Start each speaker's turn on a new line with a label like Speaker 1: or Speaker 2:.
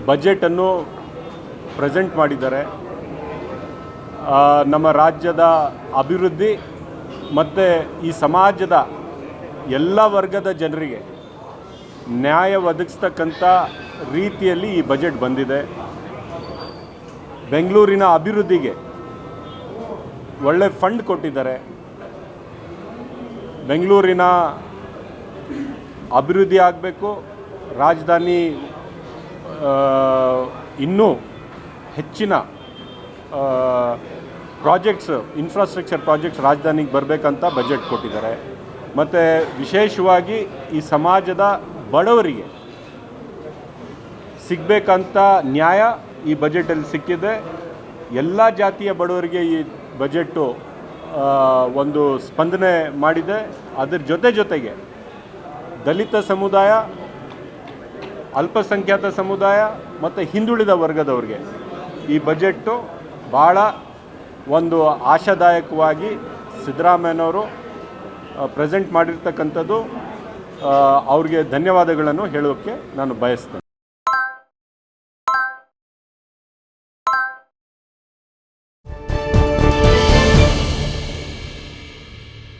Speaker 1: ಬಜೆಟನ್ನು present ಮಾಡಿದ್ದಾರೆ. ನಮ್ಮ ರಾಜ್ಯದ ಅಭಿವೃದ್ಧಿ ಮತ್ತು ಈ ಸಮಾಜದ ಎಲ್ಲ ವರ್ಗದ ಜನರಿಗೆ ನ್ಯಾಯ ಒದಗಿಸ್ತಕ್ಕಂಥ ರೀತಿಯಲ್ಲಿ ಈ ಬಜೆಟ್ ಬಂದಿದೆ. ಬೆಂಗಳೂರಿನ ಅಭಿವೃದ್ಧಿಗೆ ಒಳ್ಳೆ ಫಂಡ್ ಕೊಟ್ಟಿದ್ದಾರೆ. ಬೆಂಗಳೂರಿನ ಅಭಿವೃದ್ಧಿ ಆಗಬೇಕು, ರಾಜಧಾನಿ ಇನ್ನೂ ಹೆಚ್ಚಿನ ಪ್ರಾಜೆಕ್ಟ್ಸ್, ಇನ್ಫ್ರಾಸ್ಟ್ರಕ್ಚರ್ ಪ್ರಾಜೆಕ್ಟ್ಸ್ ರಾಜಧಾನಿಗೆ ಬರಬೇಕಂತ ಬಜೆಟ್ ಕೊಟ್ಟಿದ್ದಾರೆ. ಮತ್ತು ವಿಶೇಷವಾಗಿ ಈ ಸಮಾಜದ ಬಡವರಿಗೆ ಸಿಗಬೇಕಂತ ನ್ಯಾಯ ಈ ಬಜೆಟಲ್ಲಿ ಸಿಕ್ಕಿದೆ. ಎಲ್ಲ ಜಾತಿಯ ಬಡವರಿಗೆ ಈ ಬಜೆಟು ಒಂದು ಸ್ಪಂದನೆ ಮಾಡಿದೆ. ಅದರ ಜೊತೆಗೆ ದಲಿತ ಸಮುದಾಯ, ಅಲ್ಪಸಂಖ್ಯಾತ ಸಮುದಾಯ ಮತ್ತು ಹಿಂದುಳಿದ ವರ್ಗದವ್ರಿಗೆ ಈ ಬಜೆಟ್ಟು ಭಾಳ ಒಂದು ಆಶಾದಾಯಕವಾಗಿ ಸಿದ್ದರಾಮಯ್ಯನವರು ಪ್ರೆಸೆಂಟ್ ಮಾಡಿರ್ತಕ್ಕಂಥದ್ದು. ಅವ್ರಿಗೆ ಧನ್ಯವಾದಗಳನ್ನು ಹೇಳೋಕ್ಕೆ ನಾನು ಬಯಸ್ತೇನೆ.